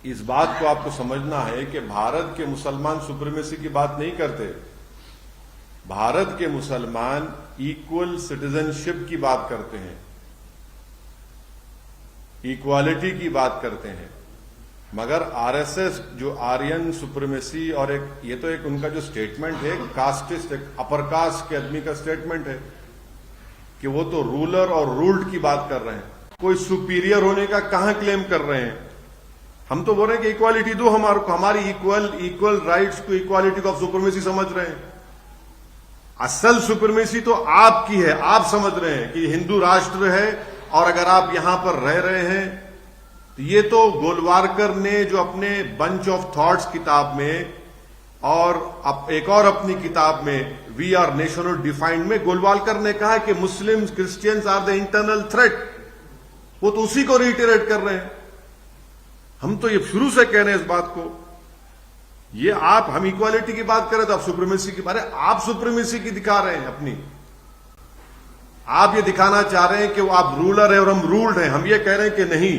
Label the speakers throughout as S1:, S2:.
S1: इस बात को आपको समझना है कि भारत के मुसलमान सुप्रीमेसी की बात नहीं करते। भारत के मुसलमान इक्वल सिटीजनशिप की बात करते हैं, इक्वालिटी की बात करते हैं। मगर आरएसएस जो आर्यन सुप्रीमेसी और ये तो एक उनका जो स्टेटमेंट है, कास्टिस्ट, एक अपर कास्ट के आदमी का स्टेटमेंट है कि वो तो रूलर और रूल्ड की बात कर रहे हैं। कोई सुपीरियर होने का कहां क्लेम कर रहे हैं? हम तो बोल रहे हैं कि इक्वालिटी दो हमारे को, हमारी इक्वल राइट्स को इक्वालिटी ऑफ सुप्रीमेसी समझ रहे हैं। असल सुप्रीमेसी तो आपकी है। आप समझ रहे हैं कि हिंदू राष्ट्र है और अगर आप यहां पर रह रहे हैं तो ये तो गोलवारकर ने जो अपने बंच ऑफ थॉट्स किताब में और एक और अपनी किताब में वी आर नेशन डिफाइंड में गोलवारकर ने कहा कि muslims christians are the internal threat. वो तो उसी को रिटेरेट कर रहे हैं। हम तो ये शुरू से कह रहे हैं इस बात को। ये हम इक्वालिटी की बात कर रहे थे, आप सुप्रीमेसी की बात, आप सुप्रीमेसी की दिखा रहे हैं अपनी। आप ये दिखाना चाह रहे हैं कि वो आप रूलर है और हम रूल्ड हैं। हम ये कह रहे हैं कि नहीं,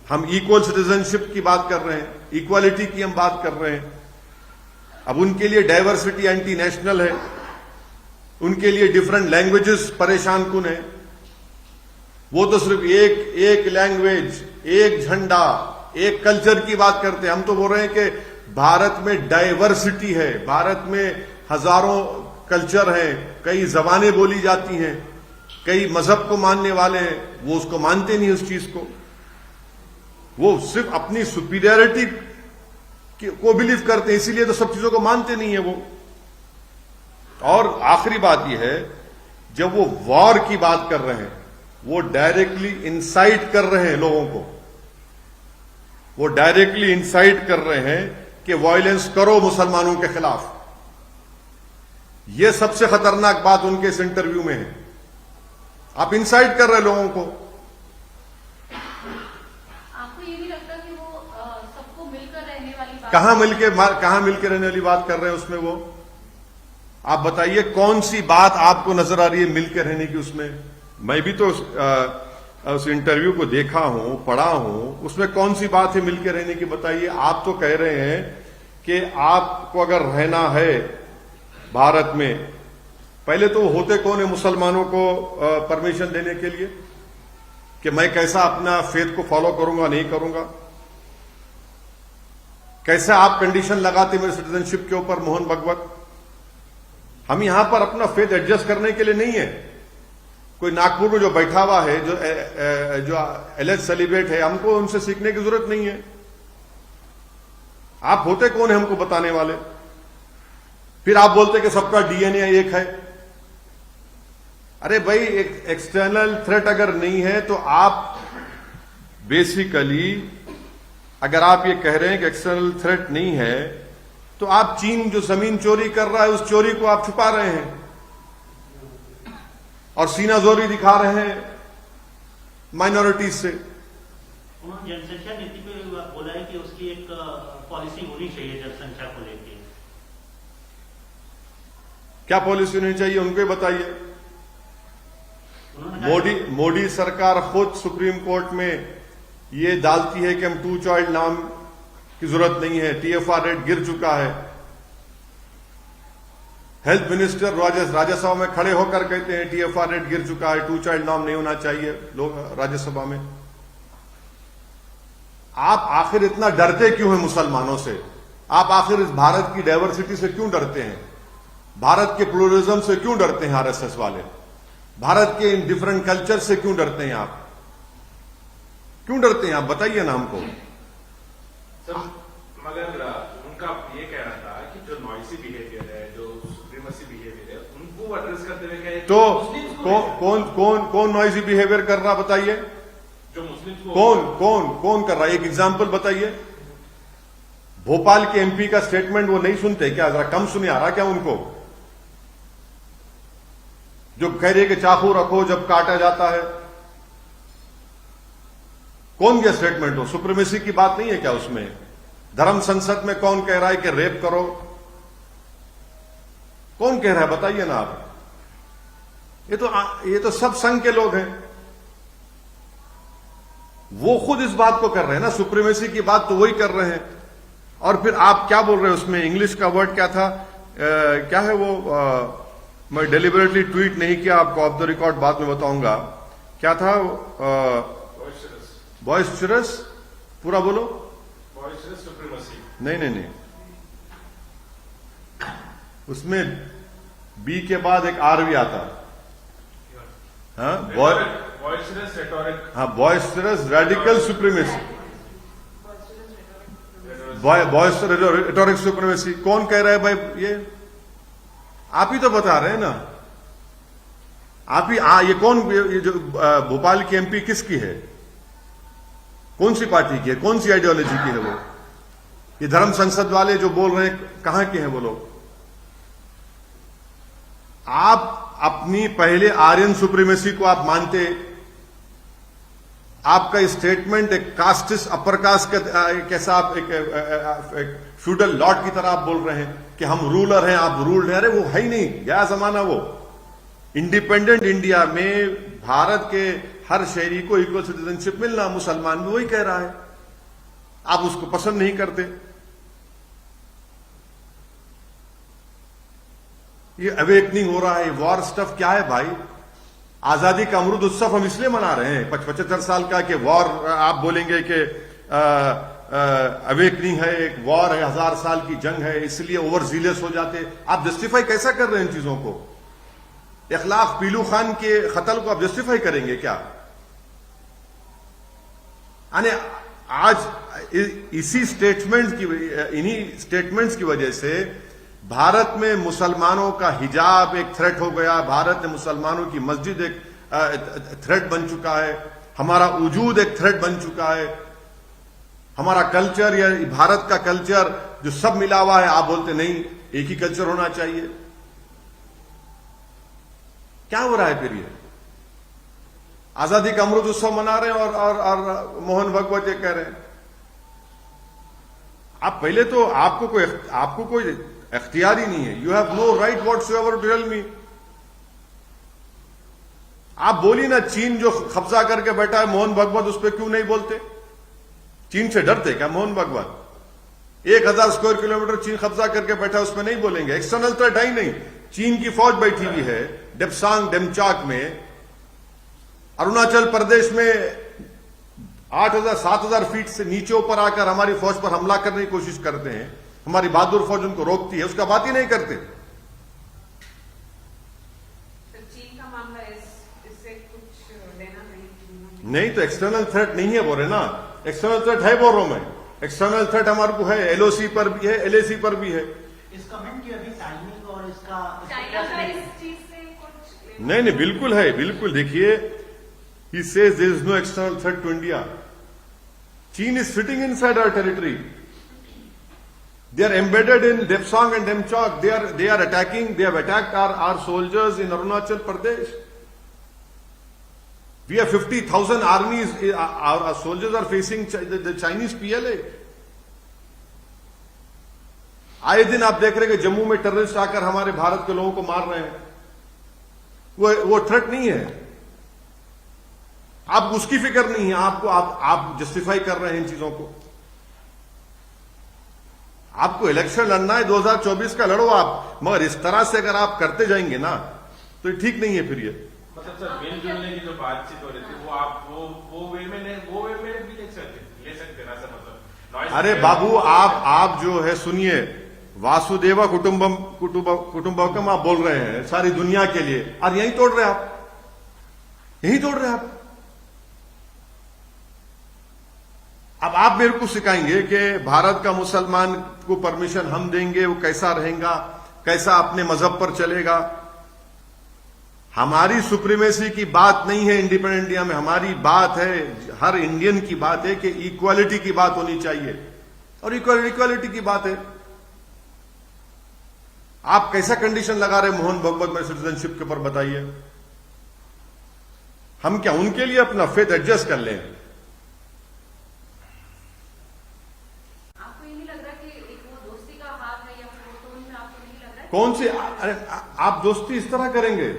S1: हम इक्वल सिटीजनशिप की बात कर रहे हैं, इक्वालिटी की हम बात कर रहे हैं। अब उनके लिए डाइवर्सिटी एंटी नेशनल है, उनके लिए डिफरेंट लैंग्वेजेस परेशान कुन है। वो तो सिर्फ एक लैंग्वेज, एक झंडा, एक कल्चर की बात करते हैं। हम तो बोल रहे हैं कि भारत में डाइवर्सिटी है, भारत में हजारों कल्चर हैं, कई जबानें बोली जाती हैं, कई मजहब को मानने वाले हैं। वो उसको मानते नहीं उस चीज को। वो सिर्फ अपनी सुपीरियरिटी को बिलीव करते हैं, इसीलिए तो सब चीजों को मानते नहीं है वो। और आखिरी बात यह है, जब वो वॉर की बात कर रहे हैं, वो डायरेक्टली इंसाइट कर रहे हैं लोगों को। वो डायरेक्टली इंसाइट कर रहे हैं कि वायलेंस करो मुसलमानों के खिलाफ। यह सबसे खतरनाक बात उनके इस इंटरव्यू में है। आप इंसाइट कर रहे हैं लोगों को।
S2: आपको ये नहीं लगता कि वो सबको मिलकर रहने वाली बात,
S1: कहां मिलकर रहने वाली बात कर रहे हैं उसमें? वो आप बताइए कौन सी बात आपको नजर आ रही है मिलकर रहने की उसमें? मैं भी तो उस इंटरव्यू को देखा हूं, पढ़ा हूं, उसमें कौन सी बात है मिलकर रहने की? बताइए। आप तो कह रहे हैं कि आपको अगर रहना है भारत में, पहले तो होते कौन है मुसलमानों को परमिशन देने के लिए कि मैं कैसा अपना फेथ को फॉलो करूंगा, नहीं करूंगा? कैसे आप कंडीशन लगाते मेरे सिटीजनशिप के ऊपर? मोहन भगवत, हम यहां पर अपना फेथ एडजस्ट करने के लिए नहीं है। कोई नागपुर में जो बैठा हुआ है, जो एलेज सेलिब्रेट है, हमको उनसे सीखने की जरूरत नहीं है। आप होते कौन है हमको बताने वाले? फिर आप बोलते कि सबका डीएनए एक है। अरे भाई, एक एक्सटर्नल थ्रेट अगर नहीं है तो आप बेसिकली, अगर आप ये कह रहे हैं कि एक्सटर्नल थ्रेट नहीं है, तो आप चीन जो जमीन चोरी कर रहा है उस चोरी को आप छुपा रहे हैं और सीनाजोरी दिखा रहे हैं माइनॉरिटीज से।
S3: उन्होंने जनसंख्या नीति पे बोला है कि उसकी एक पॉलिसी होनी चाहिए जनसंख्या को लेकर।
S1: क्या पॉलिसी होनी चाहिए उनको ही बताइए। मोदी सरकार खुद सुप्रीम कोर्ट में ये डालती है कि हम 2 चाइल्ड नाम की जरूरत नहीं है, टीएफआर रेट गिर चुका है। हेल्थ मिनिस्टर राज्यसभा में खड़े होकर कहते हैं टीएफआर रेट गिर चुका है, 2 चाइल्ड नाम नहीं होना चाहिए लोग राज्यसभा में। आप आखिर इतना डरते क्यों हैं मुसलमानों से? आप आखिर इस भारत की डाइवर्सिटी से क्यों डरते हैं? भारत के प्लूरलिज्म से क्यों डरते हैं आरएसएस वाले? भारत के इन डिफरेंट कल्चर से क्यों डरते हैं आप? क्यों डरते हैं आप? बताइए ना हमको।
S4: सर, मगर उनका ये कहना था कि जो नॉइसी बिहेवियर है, जो सुप्रीमेसी बिहेवियर है, उनको एड्रेस करते हुए कहे
S1: तो कौन नॉइसी बिहेवियर कर रहा? बताइए।
S4: जो मुस्लिम्स को
S1: कौन कर रहा है? एक एग्जाम्पल बताइए। भोपाल के एमपी का स्टेटमेंट वो नहीं सुनते क्या? जरा कम सुने आ रहा क्या उनको? जो कह रहे कि चाकू रखो जब काटा जाता है। कौन क्या स्टेटमेंट हो? सुप्रीमेसी की बात नहीं है क्या उसमें? धर्म संसद में कौन कह रहा है कि रेप करो? कौन कह रहा है? बताइए ना आप। ये तो सब संघ के लोग हैं। वो खुद इस बात को कर रहे हैं ना, सुप्रीमेसी की बात तो वही कर रहे हैं। और फिर आप क्या बोल रहे हैं उसमें, इंग्लिश का वर्ड क्या था, क्या है वो, मैं डेलिबरेटली ट्वीट नहीं किया, आपको ऑफ द रिकॉर्ड बाद में बताऊंगा क्या था। बॉयस्चरस, पूरा बोलो।
S4: बॉयस्चरस सुप्रीमेसी।
S1: नहीं, उसमें बी के बाद एक आर भी आता। हाँ,
S4: बॉयस्चरस रेटोरिक।
S1: हाँ, बॉयस्चरस रेडिकल सुप्रीमेसी, बॉयस्चरस रेटोरिक सुप्रीमेसी। कौन कह रहा है भाई? ये आप ही तो बता रहे हैं ना, आप ही। ये कौन, ये जो भोपाल की एमपी किसकी है, कौन सी पार्टी की है, कौन सी आइडियोलॉजी की है वो? ये धर्म संसद वाले जो बोल रहे हैं, कहां के हैं वो लोग? आप अपनी पहले आर्यन सुप्रीमेसी को आप मानते, आपका स्टेटमेंट एक कास्टिस अपर कास्ट कैसा, आप एक फ्यूडल लॉर्ड की तरह आप बोल रहे हैं कि हम रूलर हैं, आप रूल्ड हैं। अरे वो है ही नहीं, गया जमाना वो। इंडिपेंडेंट इंडिया में भारत के हर शहरी को इक्वल सिटीजनशिप मिलना, मुसलमान भी वही कह रहा है, आप उसको पसंद नहीं करते। ये अवेकनिंग हो रहा है, वॉर स्टफ क्या है भाई? आजादी का अमृत उत्सव हम इसलिए मना रहे हैं 75 साल का, कि वॉर, आप बोलेंगे कि अवेकनिंग है, एक वॉर है, 1000 साल की जंग है, इसलिए ओवर जीलियस हो जाते। आप जस्टिफाई कैसा कर रहे हैं इन चीजों को? 1 लाख पीलू खान के कत्ल को आप जस्टिफाई करेंगे क्या? यानी आज इसी स्टेटमेंट की, इन्हीं स्टेटमेंट्स की वजह से भारत में मुसलमानों का हिजाब एक थ्रेट हो गया, भारत में मुसलमानों की मस्जिद एक थ्रेट बन चुका है, हमारा वजूद एक थ्रेट बन चुका है, हमारा कल्चर या भारत का कल्चर जो सब मिला हुआ है, आप बोलते नहीं एक ही कल्चर होना चाहिए। क्या हो रहा है फिर? ये आजादी का अमृत उत्सव मना रहे हैं और मोहन भागवत ये कह रहे हैं। आप पहले तो आपको कोई इख्तियार ही नहीं है, you have no right whatsoever to tell me. आप बोली ना, चीन जो कब्जा करके बैठा है मोहन भागवत, उस पर क्यों नहीं बोलते? चीन से डरते क्या मोहन भागवत? 1000 स्क्वायर किलोमीटर चीन कब्जा करके बैठा है, उसमें नहीं बोलेंगे? एक्सटर्नल थ्रेट है ही नहीं। चीन की फौज बैठी हुई है डेप्सांग डेमचाक में, अरुणाचल प्रदेश में 8000 7000 फीट से नीचे ऊपर आकर हमारी फौज पर हमला करने की कोशिश करते हैं, हमारी बहादुर फौज उनको रोकती है, उसका बात ही नहीं करते।
S5: तो चीन का मामला इससे कुछ लेना
S1: नहीं, तो एक्सटर्नल थ्रेट नहीं है बोल रहे ना, एक्सटर्नल थ्रेट है बोल रहा हूं मैं। एक्सटर्नल थ्रेट हमारे को है, एलओसी पर भी है, एलएसी पर भी है।
S3: इस कमेंट की अभी टाइमिंग और इसका
S2: चाइना का इस चीज से कुछ
S1: नहीं, बिल्कुल है, बिल्कुल। देखिए, he says there is no external threat to India. China is sitting inside our territory. They are embedded in Depsang and Demchok. They are attacking. They have attacked our soldiers in Arunachal Pradesh. We have 50,000 armies. Our soldiers are facing the Chinese PLA. आए दिन आप देख रहे हैं कि जम्मू में terrorist आकर हमारे भारत के लोगों को मार रहे हैं। वो थ्रेट नहीं है, आप उसकी फिक्र नहीं है आपको। आप जस्टिफाई कर रहे हैं इन चीजों को। आपको इलेक्शन लड़ना है 2024 का, लड़ो आप, मगर इस तरह से अगर आप करते जाएंगे ना तो ठीक नहीं है फिर ये।
S4: मतलब सर, मिलजुलने की जो बातचीत हो रही थी, वो आप वो वे में भी ले सकते ना सर? मतलब
S1: अरे बाबू, आप जो है, सुनिए, वासुदेवा कुटुंबकम आप बोल रहे हैं सारी दुनिया के लिए, और यही तोड़ रहे आप, यही तोड़ रहे आप। अब आप मेरे को सिखाएंगे कि भारत का मुसलमान को परमिशन हम देंगे, वो कैसा रहेगा, कैसा अपने मजहब पर चलेगा। हमारी सुप्रीमेसी की बात नहीं है इंडिपेंडेंट इंडिया में, हमारी बात है, हर इंडियन की बात है कि इक्वालिटी की बात होनी चाहिए, और इक्वालिटी की बात है। आप कैसा कंडीशन लगा रहे मोहन भागवत में सिटीजनशिप के ऊपर, बताइए। हम क्या उनके लिए अपना फेथ एडजस्ट कर लें?
S2: आपको ये नहीं लग रहा कि एक वो दोस्ती का हाथ है, या फिर वो टोन में आपको नहीं लग रहा है?
S1: कौन सी? अरे आप दोस्ती इस तरह करेंगे?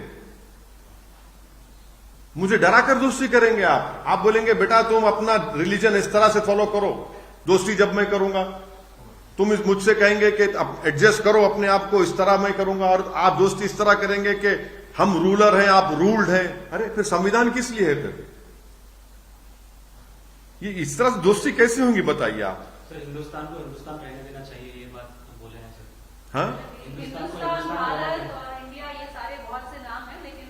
S1: मुझे डरा कर दोस्ती करेंगे आप बोलेंगे बेटा तुम अपना रिलीजन इस तरह से फॉलो करो, दोस्ती जब मैं करूंगा। तुम मुझसे कहेंगे कि अब एडजस्ट करो अपने आप को, इस तरह मैं करूंगा, और आप दोस्ती इस तरह करेंगे कि हम रूलर हैं, आप रूल्ड हैं। अरे फिर संविधान किस लिए है? फिर ये इस तरह से दोस्ती कैसे होंगी बताइए आप।
S6: सर हिंदुस्तान को हिंदुस्तान रहने देना चाहिए, ये बात बोले हैं सर।
S1: हाँ,
S2: हिंदुस्तान, भारत और इंडिया ये सारे बहुत से नाम हैं, लेकिन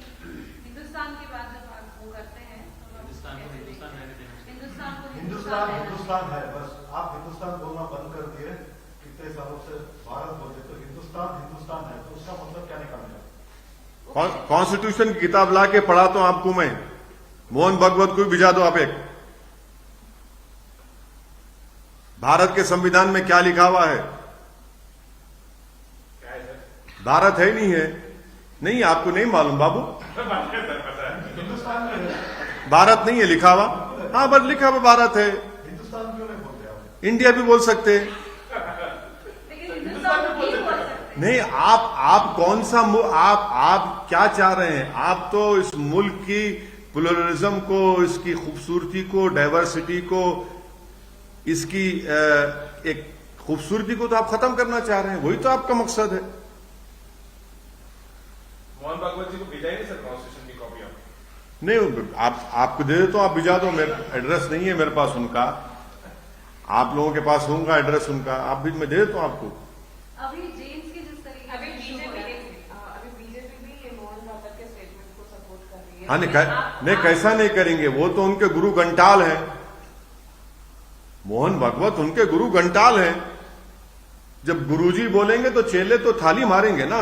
S2: हिंदुस्तान की बात जब आप वो करते हैं तो
S6: हिंदुस्तान को हिंदुस्तान रहने देना चाहिए।
S2: हिंदुस्तान को
S7: हिंदुस्तान
S2: रहना
S7: हिंदुस्तान है, बस आप हिंदुस्तान बोलना बंद कर दिए। कितने सालों से भारत बोलते, तो हिंदुस्तान हिंदुस्तान है, तो उसका मतलब क्या निकालना?
S1: कॉन्स्टिट्यूशन की किताब ला के पढ़ा तो आपको मैं, मोहन भागवत को भी भिजा दो आप एक। भारत के संविधान में क्या लिखा हुआ है?
S4: क्या है सर?
S1: भारत है नहीं है? नहीं, आपको नहीं मालूम बाबू?
S7: हिंदुस्तान में है,
S1: भारत नहीं है लिखा हुआ? हाँ, बस लिखा हुआ भारत है।
S7: हिंदुस्तान क्यों नहीं बोलते आप?
S1: इंडिया भी बोल सकते हैं।
S2: लेकिन हिंदुस्तान को नहीं बोल सकते।
S1: नहीं, आप कौन सा आप क्या चाह रहे हैं? आप तो इस मुल्क की प्लुरलिज्म को, इसकी खूबसूरती को, डाइवर्सिटी को, इसकी एक खूबसूरती को तो आप खत्म करना चाह रहे हैं। वही तो आपका मकसद है।
S4: मोहन भागवत जी को भेजा ही नहीं सर कॉन्स्टिट्यूशन की कॉपी आप?
S1: नहीं, आपको दे दे तो आप भिजा दो। मेरा एड्रेस नहीं है मेरे पास उनका, आप लोगों के पास होगा एड्रेस उनका, आप भी मैं दे देता हूं आपको।
S2: अभी जेम्स की जिस तरीके
S5: अभी
S2: से issue हो रहा है,
S5: बीजेपी भी ये मोहन भागवत के स्टेटमेंट को सपोर्ट कर रही है।
S1: हाँ, नहीं कैसा नहीं करेंगे, वो तो उनके गुरु घंटाल हैं। मोहन भागवत उनके गुरु घंटाल हैं। जब गुरुजी बोलेंगे तो चेले तो थाली मारेंगे ना।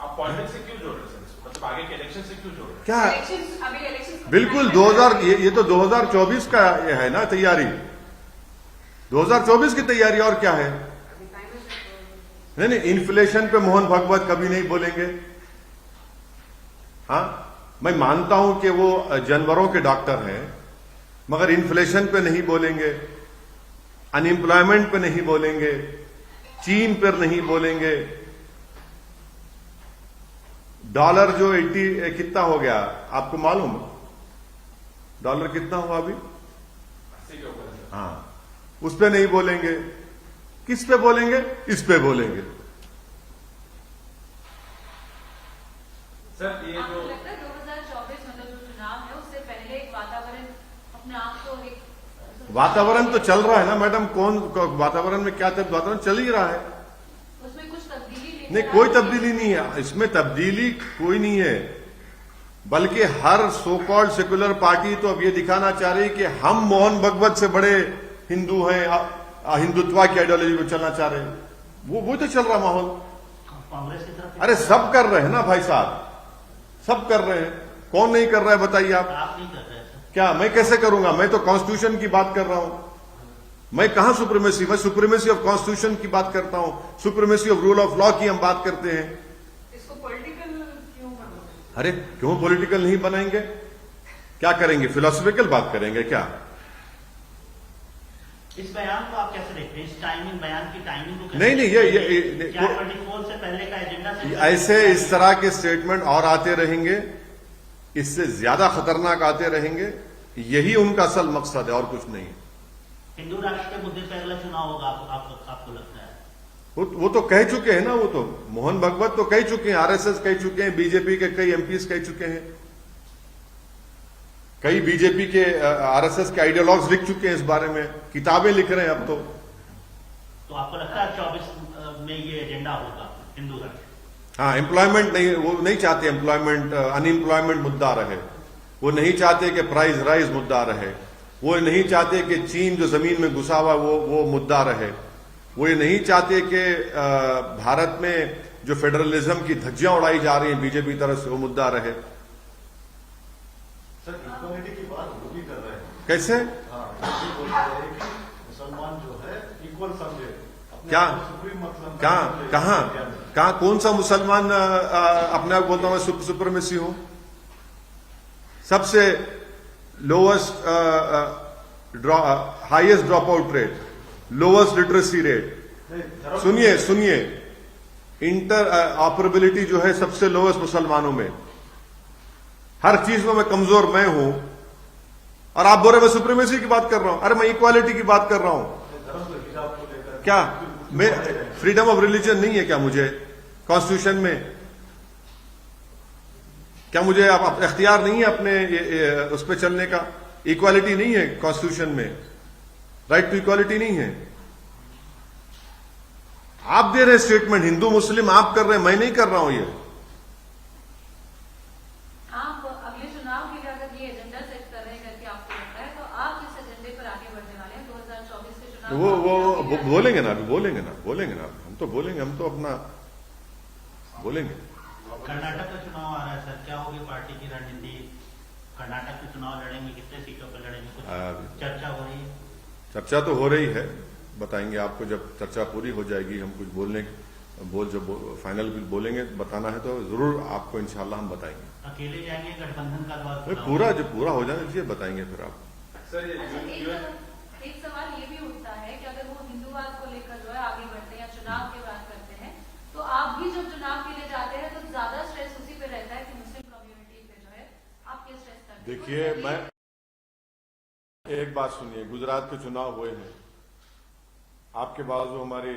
S4: आप पॉलिटिक्स से क्यों जोड़ रहे हैं सर? मतलब आगे के इलेक्शन से क्यों जोड़ रहे हैं?
S1: क्या?
S5: अभी इलेक्शन
S1: बिल्कुल 2000 ये तो 2024 का ये है ना तैयारी, 2024 की तैयारी, और क्या है? नहीं, इन्फ्लेशन पे मोहन भागवत कभी नहीं बोलेंगे। हाँ, मैं मानता हूं कि वो जानवरों के डॉक्टर हैं, मगर इन्फ्लेशन पे नहीं बोलेंगे, अनएम्प्लॉयमेंट पे नहीं बोलेंगे, चीन पर नहीं बोलेंगे। डॉलर जो 80 कितना हो गया आपको मालूम? डॉलर कितना हुआ अभी?
S4: 80 के ऊपर है सर।
S1: हाँ, उस पे नहीं बोलेंगे। किस पे बोलेंगे? इस पे बोलेंगे।
S4: सर ये
S2: आपको
S4: जो
S2: लगता है 2024 मतलब जो चुनाव है उससे पहले एक वातावरण अपने आप को एक
S1: वातावरण तो चल रहा है ना मैडम। वातावरण में क्या वातावरण चल ही रहा है।
S2: उसमें कुछ तब्दीली
S1: नहीं, कोई तब्दीली नहीं है इसमें, तब्दीली कोई नहीं है। बल्कि हर सो कॉल्ड सेकुलर पार्टी तो अब ये दिखाना चाह रही कि हम मोहन भागवत से बड़े हिंदू हैं, हिंदुत्व की आइडियोलॉजी को चलना चाह रहे हैं। वो तो चल रहा माहौल।
S3: कांग्रेस की तरफ
S1: अरे सब कर रहे हैं ना भाई साहब, सब कर रहे हैं। कौन नहीं कर रहा है बताइए आप?
S3: आप नहीं कर रहे हैं सर।
S1: क्या मैं कैसे करूंगा? मैं तो कॉन्स्टिट्यूशन की बात कर रहा हूं। मैं कहां सुप्रीमेसी? मैं सुप्रीमेसी ऑफ कॉन्स्टिट्यूशन की बात करता हूं, supremacy of rule of law की हम बात करते हैं।
S5: इसको पॉलिटिकल क्यों बनाते?
S1: अरे क्यों पॉलिटिकल नहीं बनाएंगे? क्या करेंगे? फिलोसफिकल बात करेंगे क्या?
S3: इस बयान को आप कैसे देखते हैं? इस टाइमिंग, बयान की टाइमिंग को कैसे
S1: नहीं, नहीं,
S3: देखते
S1: ये
S3: हैं? क्या 24 से पहले का एजेंडा से
S1: ऐसे इस तरह के स्टेटमेंट और आते रहेंगे, इससे ज्यादा खतरनाक आते रहेंगे। यही उनका असल मकसद है और कुछ नहीं है।
S3: हिंदू राष्ट्र के मुद्दे पर अगला चुनाव होगा आपको लगता है?
S1: वो तो कह चुके हैं ना, वो तो मोहन भागवत तो कह चुके हैं, आरएसएस कह चुके हैं, बीजेपी के कई एमपीज कह चुके हैं, कई बीजेपी के आरएसएस के आइडियोलॉग्स लिख चुके हैं इस बारे में, किताबें लिख रहे हैं अब तो।
S3: तो आपको लगता है 24 में ये एजेंडा होगा हिंदू राष्ट्र?
S1: हाँ, एम्प्लॉयमेंट नहीं, वो नहीं चाहते एम्प्लॉयमेंट, अनएम्प्लॉयमेंट मुद्दा रहे। वो नहीं चाहते कि प्राइस राइज मुद्दा रहे। वो नहीं चाहते कि चीन जो जमीन में घुसा हुआ वो मुद्दा रहे। वो ये नहीं चाहते कि भारत में जो फेडरलिज्म की धज्जियां उड़ाई जा रही हैं बीजेपी तरफ से, वो मुद्दा रहे।
S7: सर इक्वालिटी की बात वो भी कर रहे हैं।
S1: कैसे?
S7: हाँ, ये बोल रहे हैं कि मुसलमान जो है इक्वल समझे अपने
S1: क्या?
S7: आप को सुप्रीम मतलब
S1: कहां कौन सा मुसलमान अपने आप बोलता हूं मैं सुप्रीमेसी हूं? सबसे lowest highest drop out rate, lowest literacy rate. सुनिए, इंटर ऑपरेबिलिटी जो है सबसे लोवेस्ट मुसलमानों में। हर चीज में मैं कमजोर मैं हूं, और आप बोल रहे मैं सुप्रीमेसी की बात कर रहा हूं। अरे मैं इक्वालिटी की बात कर रहा हूं।
S7: धर्म के हिजाब को लेकर
S1: क्या मैं फ्रीडम ऑफ रिलीजन नहीं है क्या मुझे कॉन्स्टिट्यूशन में? क्या मुझे आप इख्तियार नहीं है अपने उस पर चलने का? इक्वालिटी नहीं है कॉन्स्टिट्यूशन में? राइट टू इक्वालिटी नहीं है? आप दे रहे स्टेटमेंट, हिंदू मुस्लिम आप कर रहे हैं, मैं नहीं कर रहा हूं ये।
S2: आप अगले चुनाव के लिए अगर ये एजेंडा सेट कर रहे हैं करके आपको लगता है, तो आप किस एजेंडे पर आगे बढ़ने वाले हैं 2024 के चुनाव?
S1: वो बोलेंगे ना, अभी बोलेंगे ना, हम तो बोलेंगे, हम तो अपना बोलेंगे।
S3: कर्नाटक का चुनाव आ रहा है सर, क्या होगी पार्टी की रणनीति? कर्नाटक के चुनाव लड़ेंगे, कितने सीटों पर लड़ेंगे, कुछ चर्चा हो रही है?
S1: चर्चा तो हो रही है, बताएंगे आपको जब चर्चा पूरी हो जाएगी। हम कुछ जब फाइनल बोलेंगे बताना है तो जरूर आपको इंशाल्लाह हम बताएंगे।
S3: अकेले जाएंगे गठबंधन का दौर?
S1: जब पूरा हो जाए इसलिए बताएंगे फिर आप।
S4: सर
S2: अच्छा, एक सवाल ये भी उठता है कि अगर वो हिंदूवाद को लेकर जो है आगे बढ़ते हैं या चुनाव की बात करते हैं, तो आप भी जब चुनाव के लिए जाते हैं तो ज्यादा स्ट्रेस उसी पे रहता है कि मुस्लिम कम्युनिटी पे जो है आप क्या स्ट्रेस करते हैं?
S1: देखिए, मैं एक बात सुनिए, गुजरात के चुनाव हुए हैं, आपके बाजू हमारी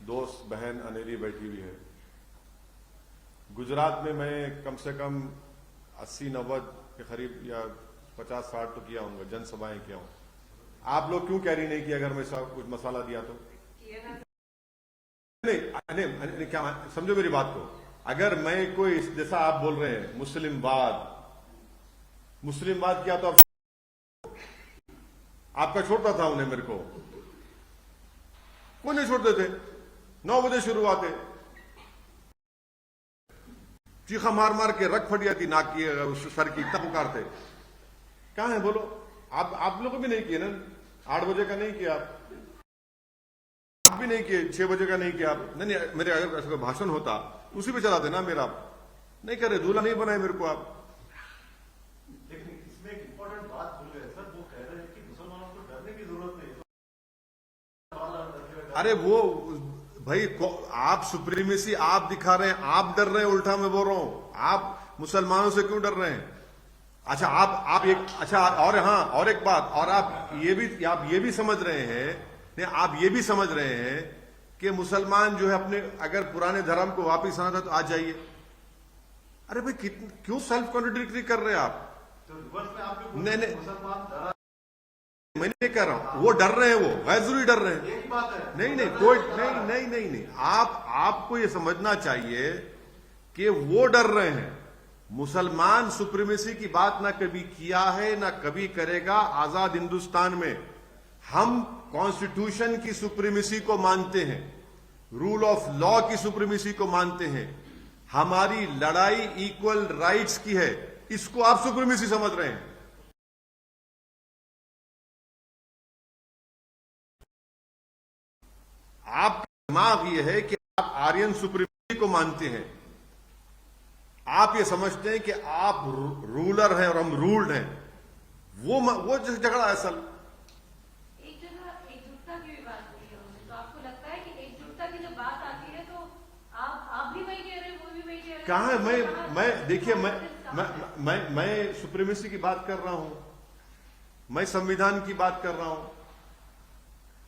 S1: दोस्त बहन अनेरी बैठी हुई है। गुजरात में मैं कम से कम 80-90 के करीब या 50-60 तो किया होऊंगा, जनसभाएं किया हूं। आप लोग क्यों कैरी नहीं किया? अगर मैं कुछ मसाला दिया तो नहीं, क्या समझो मेरी बात को। अगर मैं कोई जैसा आप बोल रहे हैं मुस्लिमवाद किया तो आपका छोड़ता था उन्हें, मेरे को वो नहीं छोड़ते थे। 9 बजे शुरू आते, चीखा मार मार के रख फट जाती नाक की, उस सर की, तब पुकारते। कहां है बोलो? आप लोगों भी नहीं किए ना? 8 बजे का नहीं किया आप भी नहीं किए, 6 बजे का नहीं किया आप। नहीं, मेरे अगर ऐसा भाषण होता उसी पे चलाते ना मेरा। नहीं करे, दूल्हा नहीं बनाए मेरे को आप।
S7: लेकिन इसमें एक इंपॉर्टेंट बात भूल गए सर, वो कह रहे हैं कि मुसलमानों को डरने की जरूरत नहीं।
S1: अरे वो भाई, आप सुप्रीमेसी आप दिखा रहे हैं, आप डर रहे हैं। उल्टा मैं बोल रहा हूं, आप मुसलमानों से क्यों डर रहे हैं? अच्छा, आप एक अच्छा, और हाँ, और एक बात, और आप ये भी समझ रहे हैं, नहीं, आप ये भी समझ रहे हैं कि मुसलमान जो है अपने अगर पुराने धर्म को वापिस आना था तो आ जाइए। अरे भाई, क्यों सेल्फ कॉन्ट्रडिक्टरी कर रहे हैं आप?
S7: तो रिवर्स में आप
S1: नहीं,
S7: मुसलमान डरा,
S1: मैं नहीं कह रहा हूं वो डर रहे हैं, वो गैर जरूरी डर रहे हैं।
S7: एक बात है।
S1: नहीं, कोई नहीं, आपको ये समझना चाहिए कि वो डर रहे हैं। मुसलमान सुप्रीमेसी की बात ना कभी किया है ना कभी करेगा। आजाद हिंदुस्तान में हम कॉन्स्टिट्यूशन की सुप्रीमेसी को मानते हैं, रूल ऑफ लॉ की सुप्रीमेसी को मानते हैं। हमारी लड़ाई इक्वल राइट्स की है, इसको आप सुप्रीमेसी समझ रहे हैं। आपका दिमाग यह है कि आप आर्यन सुप्रीमेसी को मानते हैं। आप ये समझते हैं कि आप रूलर हैं और हम रूल्ड हैं। वो झगड़ा है असल।
S2: एक जगह एकजुटता की भी बात हुई है उनसे, तो आपको लगता है कि एकजुटता की जब बात आती है तो आप भी वही कह रहे हैं, वो भी वही कह रहे हैं?
S1: कहां है? मैं देखिए, मैं सुप्रीमेसी की बात कर रहा हूं, मैं संविधान की बात कर रहा हूं।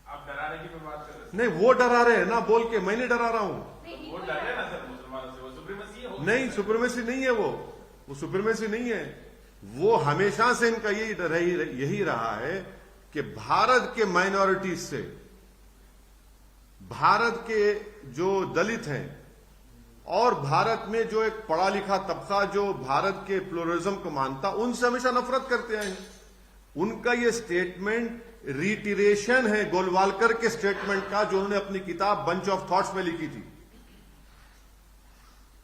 S4: आप डराने की बात कर रहे हैं?
S1: नहीं, वो डरा रहे हैं ना बोल के, मैं नहीं डरा रहा हूं।
S4: वो डर रहे हैं ना सर मुसलमानों से, वो सुप्रीमेसी है।
S1: नहीं, सुप्रीमेसी नहीं है वो सुप्रीमेसी नहीं है। वो हमेशा से इनका यही रहा है कि भारत के माइनॉरिटीज से, भारत के जो दलित हैं और भारत में जो एक पढ़ा लिखा तबका जो भारत के प्लुरलिज्म को मानता, उनसे हमेशा नफरत करते आए हैं। उनका ये स्टेटमेंट रिटिरेशन है गोलवालकर के स्टेटमेंट का, जो उन्होंने अपनी किताब बंच ऑफ थॉट्स में लिखी थी।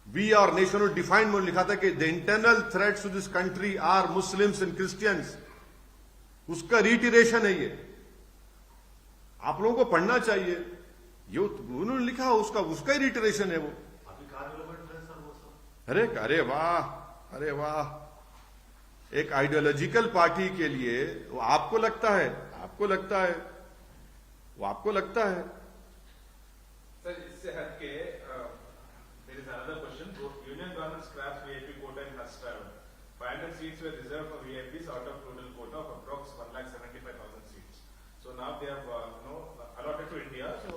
S1: वी आर नेशन डिफाइंड में लिखा था कि the internal threats to this country are muslims and christians. उसका रिटिरेशन है ये, आप लोगों को पढ़ना चाहिए। ये उन्होंने लिखा, उसका ही रिटिरेशन है वो। अरे वाह, एक आइडियोलॉजिकल पार्टी के लिए वो आपको लगता है
S4: सर इससे हटके there is another question. Union government scraps VIP quota in her 500 seats were reserved for VIPs out of total quota of approx 1,75,000 seats. So now they have allotted to India. So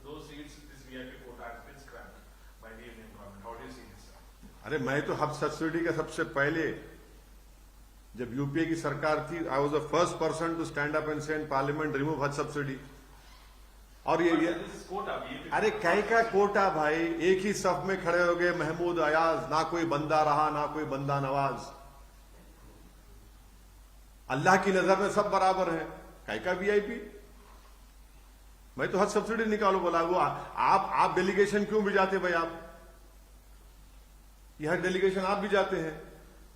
S4: those seats, this VIP quota has been scrapped by the Indian government. How do you see this?
S1: अरे मैं तो हज subsidy का सबसे पहले, जब UPA की सरकार थी, I was the first person to stand up and say in parliament remove haj subsidy. और ये
S4: This is quota, VIP.
S1: अरे कहीं का कोटा भाई, एक ही सफ में खड़े हो गए महमूद अयाज, ना कोई बंदा रहा ना कोई बंदा नवाज। अल्लाह की नजर में सब बराबर है, कहीं का वीआईपी। मैं तो हज सब्सिडी निकालो बोला, वो आप डेलीगेशन क्यों भी जाते भाई? आप यह डेलीगेशन आप भी जाते हैं।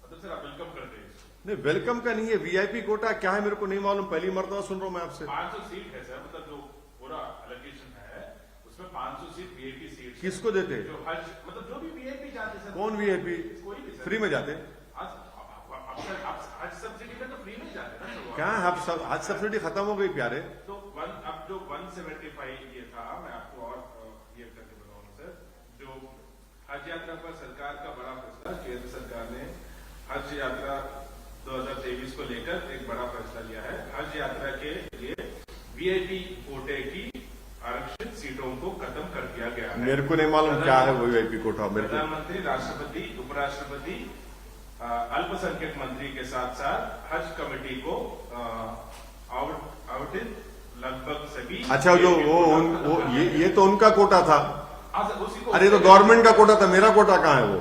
S4: मतलब सर आप वेलकम करते हैं इसको?
S1: नहीं, वेलकम का नहीं है। वीआईपी कोटा क्या है मेरे को नहीं मालूम, पहली मरतबा सुन रहा हूं मैं आपसे।
S4: 500 सीट है सर, मतलब जो पूरा एलोकेशन है उसमें 500 सीट वीआईपी सीट।
S1: किसको देते?
S4: जो हज, मतलब जो भी वीआईपी जाते सर।
S1: कौन वीआईपी?
S4: कोई भी सर।
S1: फ्री में जाते?
S4: अब हज सब्सिडी में तो फ्री में जाते ना।
S1: क्या हज सब्सिडी खत्म हो गई प्यारे?
S4: तो अब जो 175 ये था, मैं आपको और ये करके बताऊंगा सर। जो हज यात्रा पर सरकार का बड़ा फैसला, केंद्र सरकार ने हज यात्रा 2023 को लेकर एक बड़ा फैसला लिया है। हज यात्रा के लिए वीआईपी कोटे की आरक्षित सीटों को खत्म कर दिया गया है।
S1: मेरे को नहीं मालूम क्या है वो वीआईपी कोटा। मेरे को
S4: प्रधानमंत्री, राष्ट्रपति, उपराष्ट्रपति, अल्पसंख्यक मंत्री के साथ साथ हज कमेटी को आवंटित लगभग सभी।
S1: अच्छा, जो वो ये तो उनका कोटा था।
S4: उसी को।
S1: अरे तो गवर्नमेंट का कोटा था, मेरा कोटा कहाँ है वो?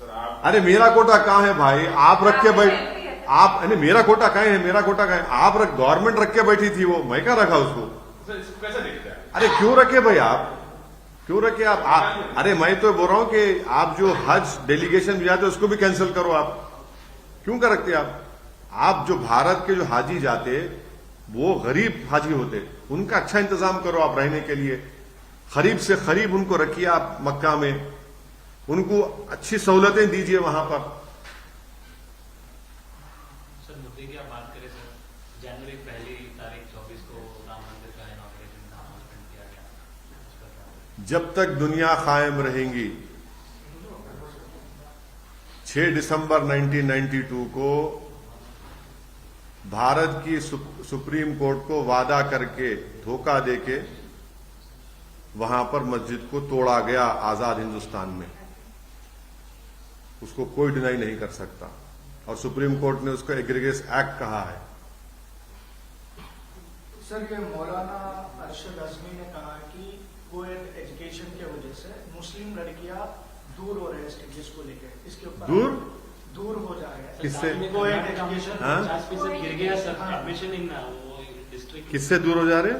S4: सर आप,
S1: अरे मेरा कोटा कहाँ है भाई? आप रख के बैठ, आप नहीं, मेरा कोटा कहाँ है? मेरा कोटा कहाँ है? आप गवर्नमेंट रख के बैठी थी, वो मैं क्या रखा उसको?
S4: सर इसको कैसे देखते हैं?
S1: अरे क्यों रखे भाई आप? क्यों रखे आप? अरे मैं तो बोल रहा हूं कि आप जो हज डेलीगेशन भी जाते उसको भी कैंसिल करो। आप क्यों कर रखते आप? आप जो भारत के जो हाजी जाते वो गरीब हाजी होते, उनका अच्छा इंतजाम करो आप रहने के लिए। गरीब से गरीब उनको रखिए आप मक्का में, उनको अच्छी सहूलतें दीजिए वहां पर।
S6: सर मुद्दे की आप बात करें सर, जनवरी 1 तारीख 24 को राम मंदिर का इनॉग्रेशन अनाउंसमेंट किया गया।
S1: जब तक दुनिया कायम रहेगी, 6 दिसंबर 1992 को भारत की सुप्रीम कोर्ट को वादा करके, धोखा देके वहां पर मस्जिद को तोड़ा गया आजाद हिंदुस्तान में। उसको कोई डिनाई नहीं कर सकता, और सुप्रीम कोर्ट ने उसको एग्रीगेस एक्ट कहा है।
S8: सर, ये मौलाना अरशद अजमी ने कहा कि कोएड एजुकेशन की वजह से मुस्लिम लड़कियां दूर हो रहे हैं स्टडीज को लेकर, इसके ऊपर दूर हो जा रहे हैं।
S1: किससे?
S8: कोएड एजुकेशन
S6: 50% गिर गया सर एडमिशन इन डिस्ट्रिक्ट।
S1: किससे दूर हो जा रहे?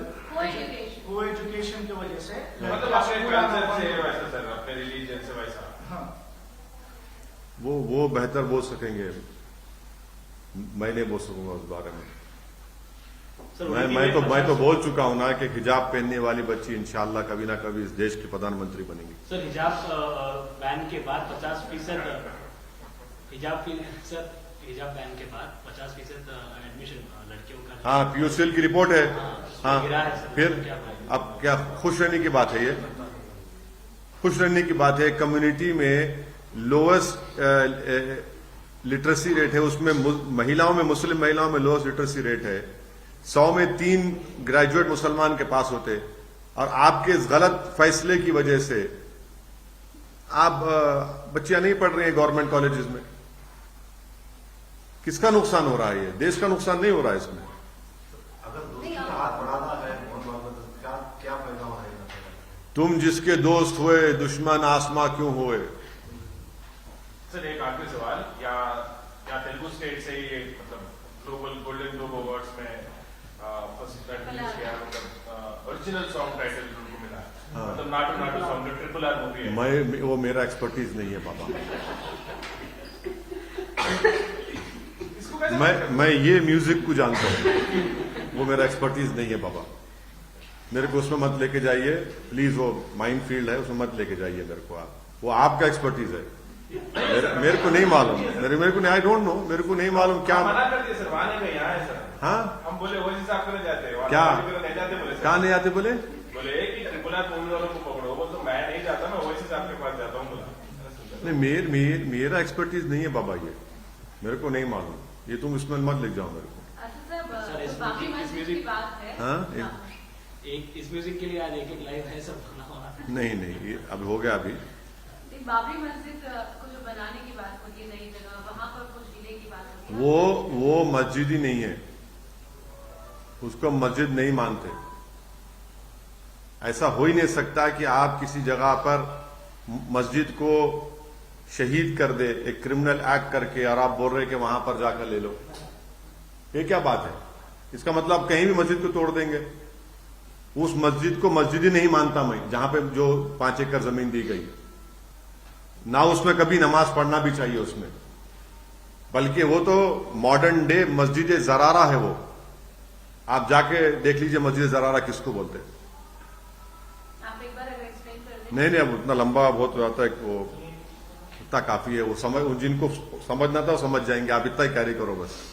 S8: को एजुकेशन की वजह से।
S4: मतलब अपने कल्चर से वैसा सर, अपने रिलीजन से वैसा।
S8: हाँ,
S1: वो बेहतर बोल सकेंगे, मैं नहीं बोल सकूंगा उस बारे में। मैं तो बोल चुका हूं ना कि हिजाब पहनने वाली बच्ची इंशाअल्लाह कभी ना कभी इस देश की प्रधानमंत्री बनेगी।
S6: सर हिजाब बैन के बाद 50% हिजाब बैन के बाद 50% एडमिशन लड़कियों का।
S1: हाँ, पीयूसीएल की रिपोर्ट है। हाँ,
S6: गिरा है सर।
S1: फिर अब क्या खुश रहने की बात है? ये खुश रहने की बात है। कम्युनिटी में लोएस्ट लिटरेसी रेट है, उसमें महिलाओं में, मुस्लिम महिलाओं में लोएस्ट लिटरेसी रेट है। 100 में 3 ग्रेजुएट मुसलमान के पास होते, और आपके इस गलत फैसले की वजह से आप बच्चियां नहीं पढ़ रही हैं गवर्नमेंट कॉलेजेस में। किसका नुकसान हो रहा है? ये देश का नुकसान नहीं हो रहा है इसमें।
S7: अगर दोस्ती का हाथ बढ़ाना है क्या फायदा हो रहेगा?
S1: तुम जिसके दोस्त हुए दुश्मन आसमां क्यों हुए?
S4: सर एक आखिरी सवाल, या तेलुगु स्टेट से ही मतलब ग्लोबल गोल्डन ग्लोब अवार्ड्स में फर्स्ट किया, मतलब ओरिजिनल सॉन्ग टाइटल उनको मिला, मतलब नाटू नाटू सॉन्ग जो RRR मूवी है।
S1: वो मेरा एक्सपर्टीज नहीं है बाबा। मैं ये म्यूजिक को जानता हूँ, वो मेरा एक्सपर्टीज नहीं है बाबा। मेरे को उसमें मत लेके जाइए प्लीज, वो माइंड फील्ड है, उसमें मत लेके जाइए मेरे को आप। वो आपका एक्सपर्टीज है, मेरे को नहीं मालूम। मेरे को नहीं, आई डोंट नो, मेरे को नहीं मालूम। क्या
S4: मना कर दिया सर, वहां नहीं गए, यहाँ है सर।
S1: हाँ,
S4: हम बोले वही हिसाब से जाते हैं,
S1: क्या
S4: नहीं जाते बोले।
S1: कहाँ नहीं आते? बोले
S4: कि RRR मूवी वालों को पकड़ो, वो तो मैं नहीं जाता, मैं वही हिसाब के पास जाता हूँ बोला।
S1: नहीं, मेरा एक्सपर्टीज नहीं है बाबा ये। मेरे को नहीं मालूम, ये तुम इसमें मत लिख जाओ मेरे को।
S2: अच्छा
S6: सर,
S2: साहब,
S6: इस
S2: बाबरी
S6: म्यूजिक-
S2: मस्जिद
S6: इस
S2: की
S6: म्यूजिक-
S2: बात है।
S1: हाँ,
S6: एक इस म्यूजिक के लिए आज एक लाइव है सब बना हुआ।
S1: नहीं, ये अब हो गया अभी।
S2: एक बाबरी मस्जिद को जो बनाने की बात होती है नई जगह, वहां पर कुछ डिले की बात होती है।
S1: वो मस्जिद ही नहीं है, उसको मस्जिद नहीं मानते। ऐसा हो ही नहीं सकता कि आप किसी जगह पर मस्जिद को शहीद कर दे एक क्रिमिनल एक्ट करके, और आप बोल रहे कि वहां पर जाकर ले लो। ये क्या बात है? इसका मतलब कहीं भी मस्जिद को तोड़ देंगे। उस मस्जिद को मस्जिद ही नहीं मानता मैं, जहां पे जो 5 एकड़ जमीन दी गई, ना उसमें कभी नमाज पढ़ना भी चाहिए उसमें, बल्कि वो तो मॉडर्न डे मस्जिद जरारा है। वो आप जाके देख लीजिए मस्जिद जरारा किसको बोलते हैं।
S2: आप एक बार अगर एक्सप्लेन कर दें।
S1: नहीं, अब उतना लंबा बहुत हो जाता है, वो इतना काफी है। वो समझ, जिनको समझना था वो समझ जाएंगे, आप इतना ही कैरी करो बस।